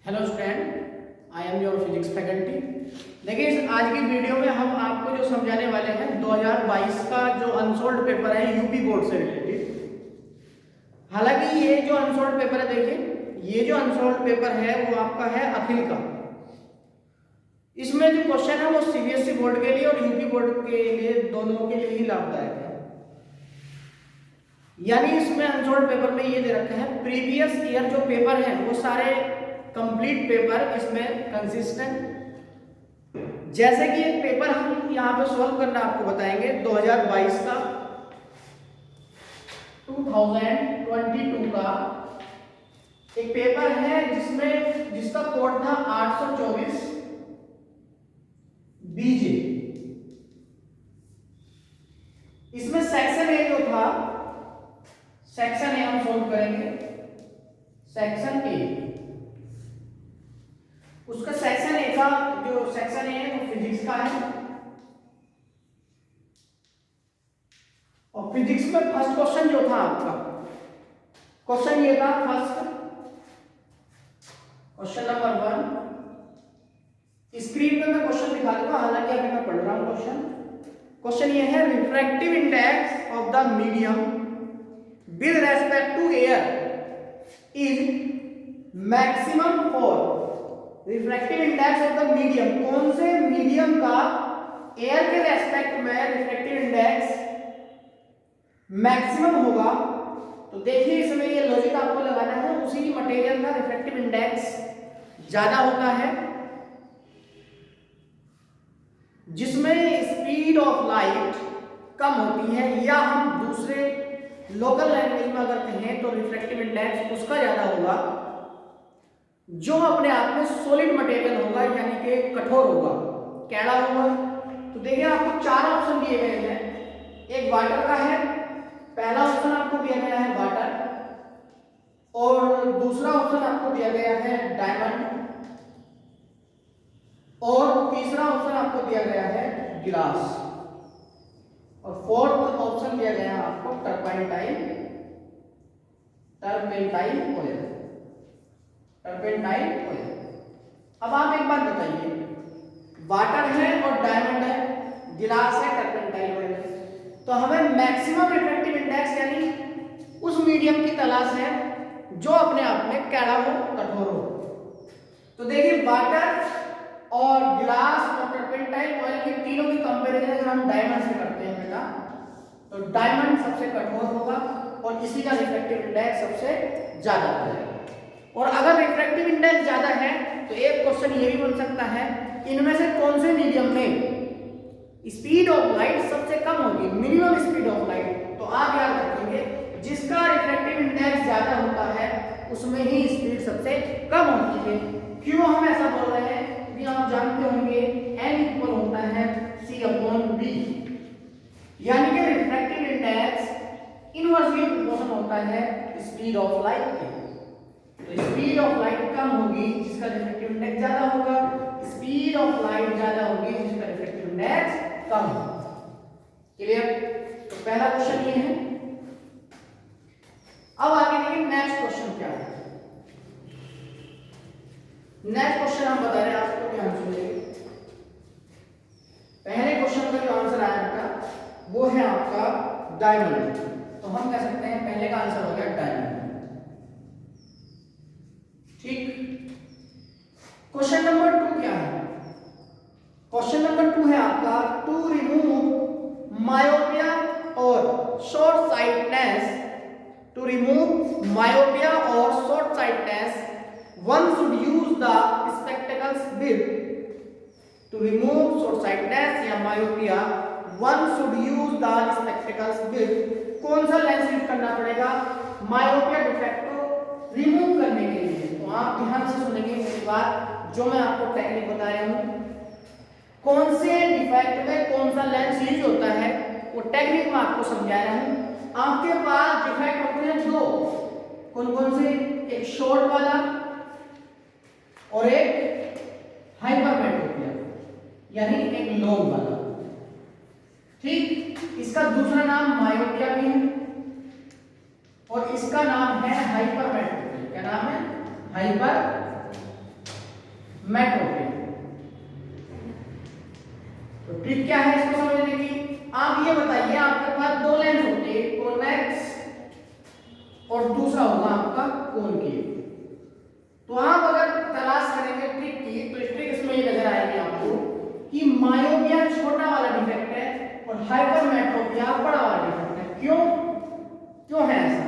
Hello student, I am your physics faculty. देखिए इस आज की वीडियो में हम आपको जो समझाने वाले हैं 2022 का जो अनसोल्ड पेपर है यूपी बोर्ड से रिलेटेड। हालांकि ये जो अनसोल्ड पेपर है, देखिए ये जो अनसोल्ड पेपर है वो आपका है अखिल का। इसमें जो क्वेश्चन है वो सीबीएसई बोर्ड के लिए और यूपी बोर्ड के लिए, दोनों के लिए ही लाभदायक है। यानी इसमें अनसोल्ड पेपर में ये दे रखा है प्रीवियस ईयर जो पेपर है वो सारे कंप्लीट पेपर इसमें कंसिस्टेंट। जैसे कि एक पेपर हम यहाँ पे सॉल्व करना आपको बताएंगे 2022 का 2022 का एक पेपर है जिसका कोड था 824 बीजे। इसमें सेक्शन ए जो था, सेक्शन ए हम सॉल्व करेंगे। सेक्शन ए, उसका सेक्शन ए का जो सेक्शन ए है वो फिजिक्स का है। और फिजिक्स में फर्स्ट क्वेश्चन जो था आपका, क्वेश्चन ये था फर्स्ट क्वेश्चन नंबर 1। स्क्रीन पे मैं क्वेश्चन दिखा दूंगा, हालांकि अभी मैं पढ़ रहा हूं क्वेश्चन ये है refractive index of the medium with respect to air is maximum for. Refractive index of the medium, कौन से मीडियम का एयर के रेस्पेक्ट में रिफ्रैक्टिव इंडेक्स मैक्सिमम होगा। तो देखिए इसमें ये लॉजिक आपको लगाना है, उसी मटेरियल का रिफ्रैक्टिव इंडेक्स ज्यादा होता है जिसमें स्पीड ऑफ लाइट कम होती है, या हम दूसरे लोकल लैंग्वेज में अगर कहें तो रिफ्रैक्टिव इंडेक्स उसका ज्यादा होगा जो अपने आप में सॉलिड मटेरियल होगा, यानी कि कठोर होगा, कैड़ा होगा। तो देखिए आपको चार ऑप्शन दिए गए हैं। एक वाटर का है, पहला ऑप्शन आपको दिया गया है वाटर, और दूसरा ऑप्शन आपको दिया गया है डायमंड, और तीसरा ऑप्शन आपको दिया गया है गिलास, और फोर्थ ऑप्शन दिया गया है आपको टर्पेंटाइन ऑयल। Turpentine oil. अब आप एक बात बताइए, वाटर है और डायमंड है, गिलास है, टर्पेंटाइन ऑयल है, तो हमें मैक्सिमम रिफ्रैक्टिव इंडेक्स यानी उस मीडियम की तलाश है जो अपने आप में कैड़ा हो, कठोर हो। तो देखिए वाटर और गिलास और टर्पेंटाइन ऑयल की तीनों की कंपैरिजन अगर हम डायमंड से करते हैं बेटा, तो डायमंड सबसे कठोर होगा और इसी का रिफ्रैक्टिव इंडेक्स सबसे ज्यादा होगा। और अगर रिफ्रैक्टिव इंडेक्स ज्यादा है तो एक क्वेश्चन ये भी बन सकता है, इनमें से कौन से मीडियम में स्पीड ऑफ लाइट सबसे कम होगी, मिनिमम स्पीड ऑफ लाइट। तो आप याद रखेंगे जिसका रिफ्रैक्टिव इंडेक्स ज्यादा होता है उसमें ही स्पीड सबसे कम होती है। क्यों हम ऐसा बोल रहे हैं? क्योंकि आप जानते होंगे n इक्वल होता है c/v, यानी कि रिफ्रैक्टिव इंडेक्स इनवर्सली प्रोपोर्शनल होता है स्पीड ऑफ लाइट के। तो स्पीड ऑफ लाइट कम होगी जिसका रिफ्रैक्टिव इंडेक्स ज्यादा होगा, स्पीड ऑफ लाइट ज्यादा होगी जिसका रिफ्रैक्टिव इंडेक्स कम होगा। क्लियर? तो पहला क्वेश्चन ये है। अब आगे देखिए नेक्स्ट क्वेश्चन क्या है। नेक्स्ट क्वेश्चन हम बता रहे हैं आपको, ध्यान सुनिए। पहले क्वेश्चन का जो आंसर आया बेटा वो है आपका डायमंड, तो हम कह सकते हैं पहले का आंसर हो गया डायमंड। ठीक। क्वेश्चन नंबर 2 क्या है? क्वेश्चन नंबर 2 है आपका टू रिमूव मायोपिया और short sightedness. To remove myopia और short sightedness one should use the spectacles with। to remove short sightedness या myopia one should use the spectacles with। कौन सा lens use करना पड़ेगा myopia defect को remove करने के लिए? तो आप ध्यान से सुनेंगे मेरी बात, जो मैं आपको टेक्निक बता रहा हूं, कौन से डिफेक्ट में कौन सा लेंस यूज होता है वो टेक्निक मैं आपको समझा रहा हूं। आपके पास डिफेक्ट होते हैं दो, कौन कौन से? एक शॉर्ट वाला और एक हाइपरमेट्रोपिया, यानी एक लॉन्ग वाला। ठीक। इसका दूसरा नाम मायोपिया भी है और इसका नाम है हाइपरमेट्रोपिया। क्या नाम है? हाइपर मेट्रोपिया। तो ट्रिक क्या है इसको समझने की? आप ये बताइए, आपके पास दो लेंस होते हैं, कॉन्वेक्स और दूसरा होगा आपका कॉनकेव। तो आप अगर तलाश करेंगे ट्रिक की, तो ट्रिक इसमें ये नजर आएगी आपको कि मायोपिया छोटा वाला डिफेक्ट है और हाइपरमेट्रोपिया बड़ा वाला डिफेक्ट है। क्यों क्यों है ऐसा?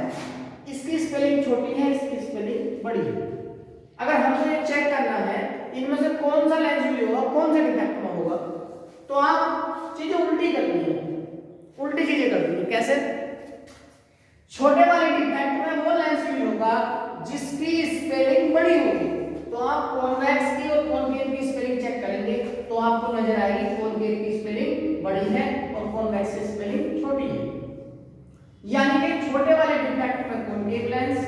इसकी स्पेलिंग छोटी है, इसकी स्पेलिंग बड़ी है। अगर हमको ये चेक करना है इनमें से कौन सा लेंस यूज होगा, कौन सा डिफेक्ट में होगा, तो आप चीजें उल्टी करनी है, उल्टी चीजें करनी है। कैसे? छोटे वाले डिफेक्ट में वो लेंस यूज होगा जिसकी स्पेलिंग बड़ी होगी। तो आप कॉन्वेक्स की और कॉनकेव की स्पेलिंग चेक करेंगे तो आपको नजर आएगी कॉनकेव की स्पेलिंग बड़ी है और कॉन्वेक्स की स्पेलिंग छोटी है। यानी कि छोटे वाले डिफेक्ट में कॉनकेव लेंस,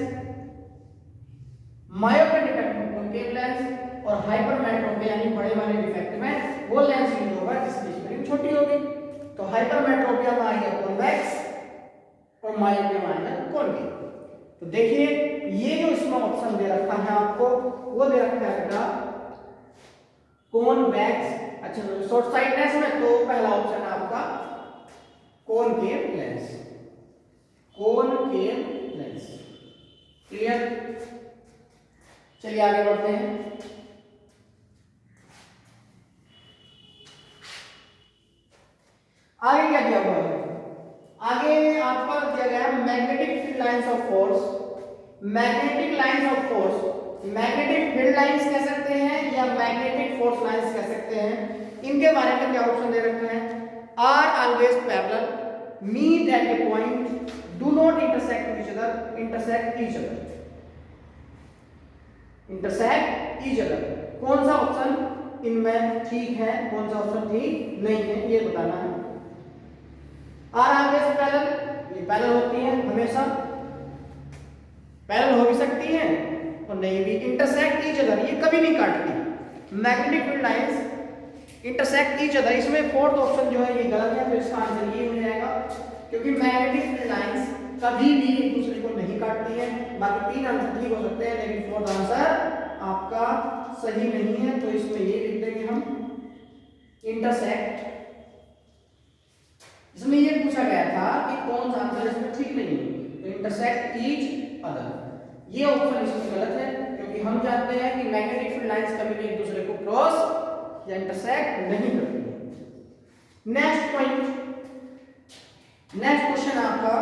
मायोपिया डिफेक्ट में कॉनकेव लेंस और हाइपरमेट्रोपिया यानी बड़े वाले डिफेक्ट में वो लेंस यूज होगा जिसकी स्पेलिंग छोटी होगी। तो हाइपरमेट्रोपिया में आएगा कॉन्वेक्स और मायोपिया में आएगा कॉनकेव। तो देखिए ये जो इसमें ऑप्शन दे रखा है आपको, वो दे रखा है बेटा कॉन्वेक्स। अच्छा शॉर्ट साइटनेस में तो पहला ऑप्शन है आपका concave lens, concave lens. Clear? चलिए आगे बढ़ते हैं। आगे क्या दिया हुआ है? आगे आपका दिया गया है magnetic field lines of force. Magnetic lines of force, magnetic field lines कह सकते हैं या मैग्नेटिक फोर्स लाइंस कह सकते हैं। इनके बारे में क्या ऑप्शन दे रखे हैं? Are always parallel, meet at a point, do not intersect each other, intersect each other, intersect each other. कौन सा ऑप्शन इनमें ठीक है, कौन सा ऑप्शन ठीक नहीं है, ये बताना है। आर ऑलवेज पैरेलल, ये पैरेलल होती है हमेशा, पैरेलल हो भी सकती है और नहीं भी। इंटरसेक्ट ईच अदर, ये कभी नहीं काटती। Magnetic field lines intersect each other, इसमें फोर्थ ऑप्शन जो है ये गलत है, तो इसका आंसर ये हो जाएगा क्योंकि मैग्नेटिक फील्ड लाइंस कभी भी एक दूसरे को नहीं काटती है। बाकी तीन आंसर ठीक हो सकते हैं लेकिन फोर्थ आंसर आपका सही नहीं है, तो इसमें ये लिख देंगे हम इंटरसेक्ट। इसमें ये पूछा गया था कि कौन सा आंसर इसमें ठीक नहीं है, तो इंटरसेक्ट ईच अदर ये ऑप्शन इसमें गलत है क्योंकि हम जानते हैं कि मैग्नेटिक फील्ड लाइंस कभी भी एक दूसरे को क्रॉस या इंटरसेक्ट नहीं करती। नेक्स्ट पॉइंट, नेक्स्ट क्वेश्चन आपका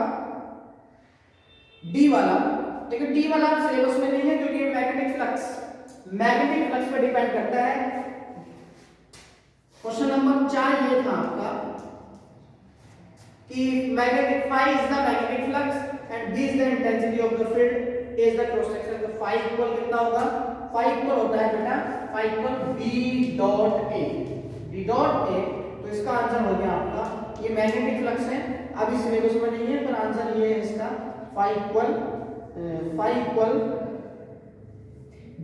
डी वाला। देखिए डी वाला सिलेबस में नहीं है क्योंकि मैग्नेटिक फ्लक्स पे डिपेंड करता है। क्वेश्चन नंबर 4 ये था आपका कि magnetic phi is the magnetic flux and b is the intensity of the field, a is the cross section. तो phi इक्वल कितना होगा? phi इक्वल होता है बेटा phi equal b dot a, b dot a। तो इसका answer हो गया आपका, ये मैग्नेटिक फ्लक्स है, अभी सिलेबस में नहीं है पर आंसर ये है इसका phi equal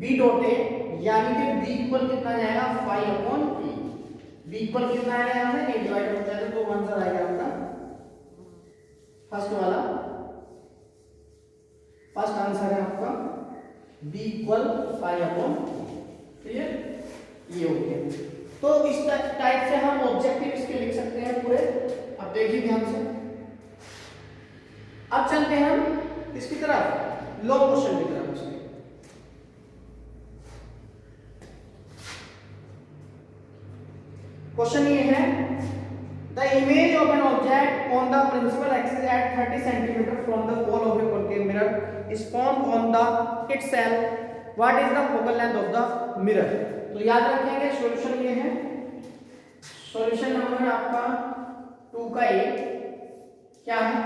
b dot a, यानी कि b इक्वल कितना जाएगा? phi upon a। b equal कितना आएगा यहां से? a डिवाइड हो जाएगा, तो आंसर आएगा आपका फर्स्ट वाला। फर्स्ट आंसर है आपका b equal phi upon. Clear? ये हो गया। तो इस टाइप से हम ऑब्जेक्टिव इसके लिख सकते हैं पूरे। अब देखिए ध्यान से, अब चलते हैं हम इसकी तरफ, लॉन्ग क्वेश्चन की तरफ। उसमें क्वेश्चन ये है, the image of an object on the principal axis at 30 centimetre from the pole of a concave mirror is formed on the itself, what is the focal length of the mirror. तो याद रखेंगे solution ये है, solution number आपका 2 का ए क्या है?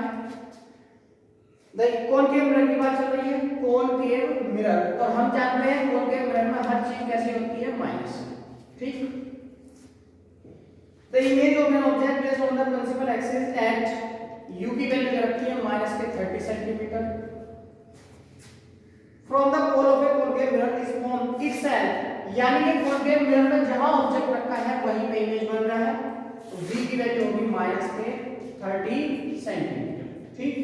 The concave mirror की बात चल रही है, कॉनकेव मिरर, और हम जानते हैं कॉनकेव मिरर में हर चीज कैसी होती है? माइनस। ठीक। The image of an object placed on the principal axis at u की वैल्यू क्या रखी है? माइनस के 30 centimetre. From the pole of a concave mirror is formed itself, यानी कि concave mirror में जहां ऑब्जेक्ट रखा है वहीं पे इमेज बन रहा है, तो v की वैल्यू होगी माइनस के 30 सेंटीमीटर। ठीक।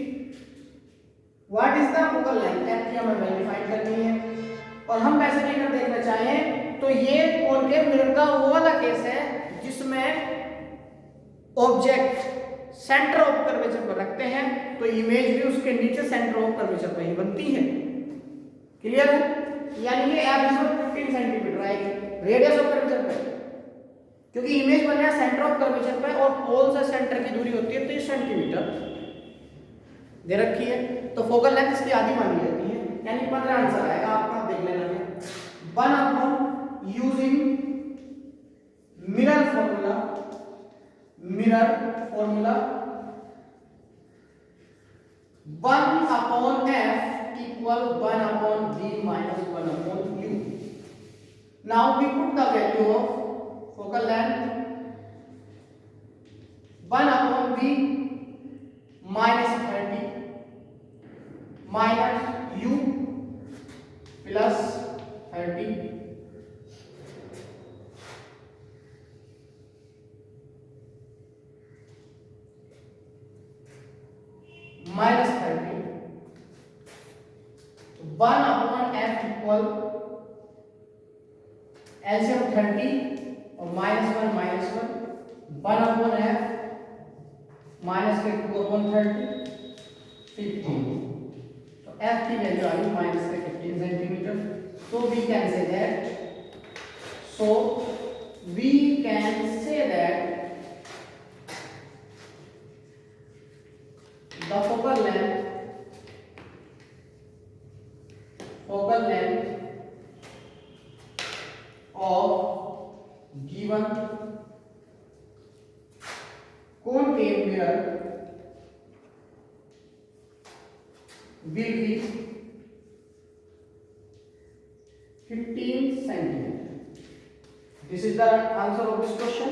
What is the focal length? f की हमें वैल्यू फाइंड करनी है, और हम वैसे भी अगर देखना चाहें तो ये कॉनकेव मिरर का वो वाला केस है जिसमें ऑब्जेक्ट सेंटर ऑफ कर्वेचर पर रखते हैं तो इमेज भी उसके नीचे सेंटर ऑफ कर्वेचर पर ही बनती है। क्लियर है? यानी ये एप्सिलॉन 15 सेंटीमीटर आएगी रेडियस ऑफ कर्वेचर पे, क्योंकि इमेज बन रहा है सेंटर ऑफ कर्वेचर पे और पोल से सेंटर की दूरी होती है 30 सेंटीमीटर दे रखी है, तो फोकल लेंथ इसकी आधी मानी जाती है, यानी 15 आंसर आएगा आपका, देख लेना है। 1 using mirror formula 1/f equal 1/b minus 1/u. Now we put the value of focal length 1/b minus 30 minus u plus 30 minus 30 1/f equal LCM 30 और -1 1/f minus के 2/30 15, तो f की वैल्यू आ गई -15 centimetre. So we can say that the focal length of given concave mirror will be 15 centimeter. This is the answer of this question.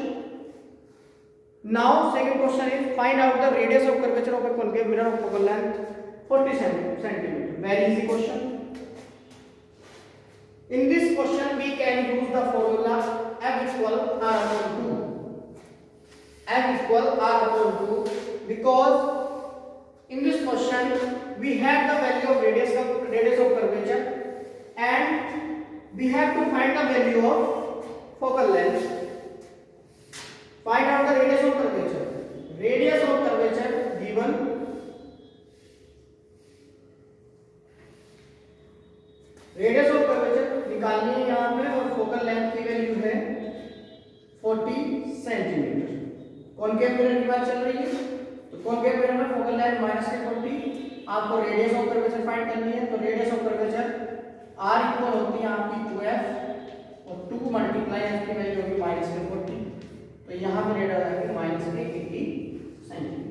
Now second question is find out the radius of curvature of a concave mirror of focal length 40 centimeter. Very easy question. In this question we can use the formula F equal R/2. F equal R/2 because in this question we have the value of radius of curvature and we have to find the value of focal length. Find out the radius of curvature. Radius of curvature given radius of curvature निकालनी है यहाँ पे और focal length की value है 40 centimetre. Concave mirror की बात चल रही है तो कॉनकेव मिरर में फोकल लेंथ -40, आपको रेडियस ऑफ कर्वेचर फाइंड करनी है, तो radius of curvature r equal होती है आपकी 2f और 2 मल्टीप्लाई f की वैल्यू होगी -40, तो यहाँ पे रेडियस आएगी -80 सेंटीमीटर।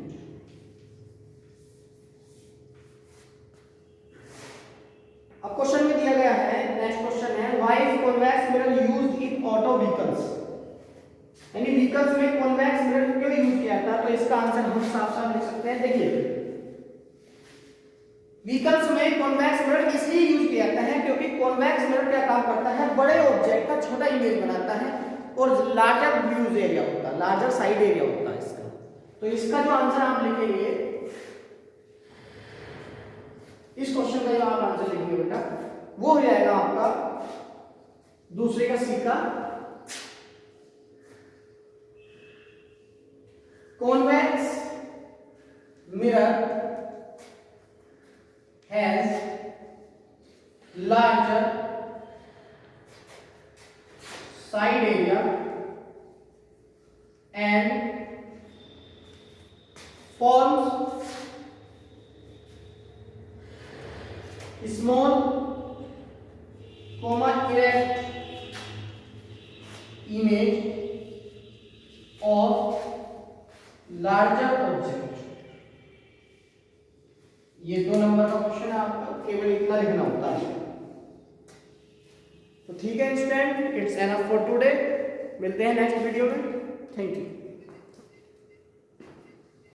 अब क्वेश्चन में दिया गया है, नेक्स्ट क्वेश्चन है why is convex mirror used in auto vehicles, यानी व्हीकल्स में कॉन्वेक्स मिरर क्यों यूज किया था, तो इसका आंसर हम साफ-साफ लिख सकते हैं। देखिए व्हीकल्स में कॉन्वेक्स मिरर इसलिए यूज किया जाता है क्योंकि कॉन्वेक्स मिरर क्या काम करता है, बड़े ऑब्जेक्ट का छोटा इमेज बनाता है और लार्जर व्यूज एरिया होता है, लार्जर साइड एरिया होता है इसका। तो इसका जो आंसर आप लिखेंगे, इस क्वेश्चन का जो आप आंसर लिखेंगे बेटा वो हो जाएगा आपका दूसरे का सी का convex mirror has larger side area and forms small erect image of larger object। ये 2 नंबर का क्वेश्चन है, आपको केवल इतना लिखना होता है। तो ठीक है student, it's enough for today, मिलते हैं नेक्स्ट वीडियो में। Thank you.